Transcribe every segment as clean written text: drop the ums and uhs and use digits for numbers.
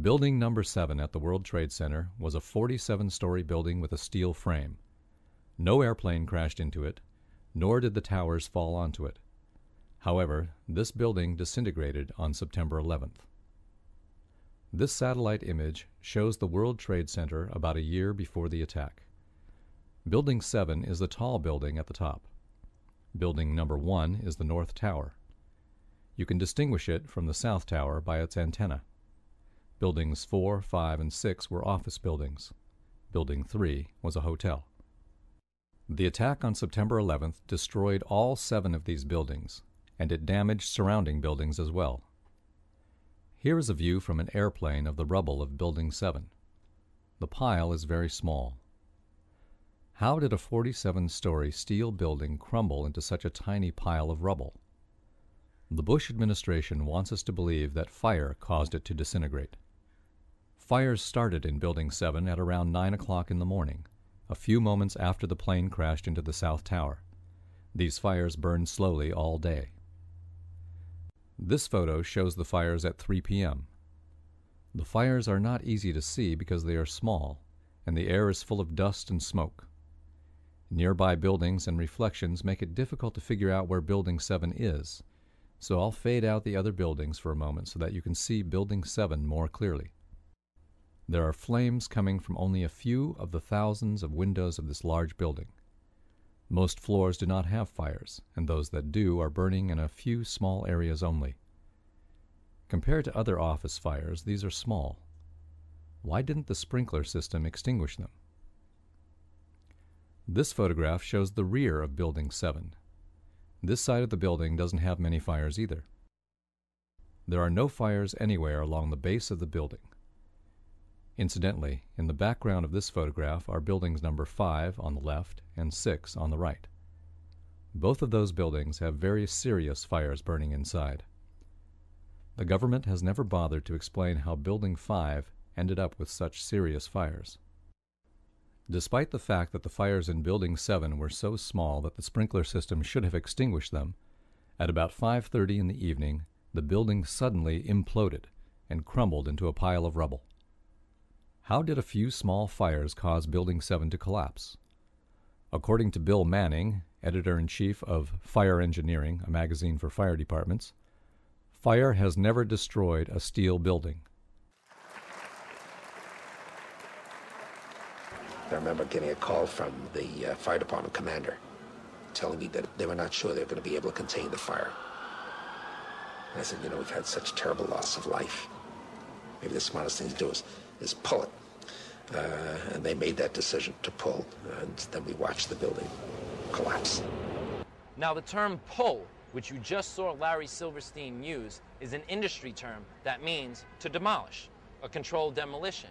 Building number 7 at the World Trade Center was a 47-story building with a steel frame. No airplane crashed into it, nor did the towers fall onto it. However, this building disintegrated on September 11th. This satellite image shows the World Trade Center about a year before the attack. Building 7 is the tall building at the top. Building number 1 is the North Tower. You can distinguish it from the South Tower by its antenna. Buildings 4, 5, and 6 were office buildings. Building 3 was a hotel. The attack on September 11th destroyed all 7 of these buildings, and it damaged surrounding buildings as well. Here is a view from an airplane of the rubble of Building 7. The pile is very small. How did a 47-story steel building crumble into such a tiny pile of rubble? The Bush administration wants us to believe that fire caused it to disintegrate. Fires started in Building 7 at around 9 o'clock in the morning, a few moments after the plane crashed into the South Tower. These fires burned slowly all day. This photo shows the fires at 3 p.m. The fires are not easy to see because they are small, and the air is full of dust and smoke. Nearby buildings and reflections make it difficult to figure out where Building 7 is, so I'll fade out the other buildings for a moment so that you can see Building 7 more clearly. There are flames coming from only a few of the thousands of windows of this large building. Most floors do not have fires, and those that do are burning in a few small areas only. Compared to other office fires, these are small. Why didn't the sprinkler system extinguish them? This photograph shows the rear of Building 7. This side of the building doesn't have many fires either. There are no fires anywhere along the base of the building. Incidentally, in the background of this photograph are buildings number 5 on the left and 6 on the right. Both of those buildings have very serious fires burning inside. The government has never bothered to explain how Building 5 ended up with such serious fires. Despite the fact that the fires in Building 7 were so small that the sprinkler system should have extinguished them, at about 5:30 in the evening, the building suddenly imploded and crumbled into a pile of rubble. How did a few small fires cause Building 7 to collapse? According to Bill Manning, editor-in-chief of Fire Engineering, a magazine for fire departments, fire has never destroyed a steel building. I remember getting a call from the fire department commander telling me that they were not sure they were going to be able to contain the fire. And I said, we've had such terrible loss of life. Maybe the smartest thing to do is pull it. And they made that decision to pull, and then we watched the building collapse. Now the term pull, which you just saw Larry Silverstein use, is an industry term that means to demolish, a controlled demolition.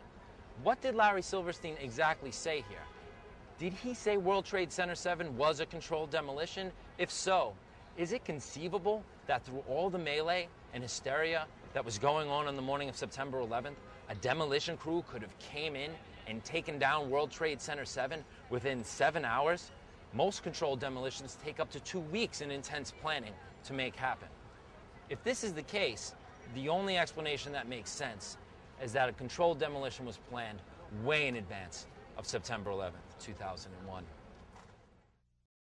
What did Larry Silverstein exactly say here? Did he say World Trade Center 7 was a controlled demolition? If so, is it conceivable that through all the melee and hysteria that was going on the morning of September 11th, a demolition crew could have came in and taken down World Trade Center 7 within 7 hours? Most controlled demolitions take up to 2 weeks in intense planning to make happen. If this is the case, the only explanation that makes sense is that a controlled demolition was planned way in advance of September 11th, 2001.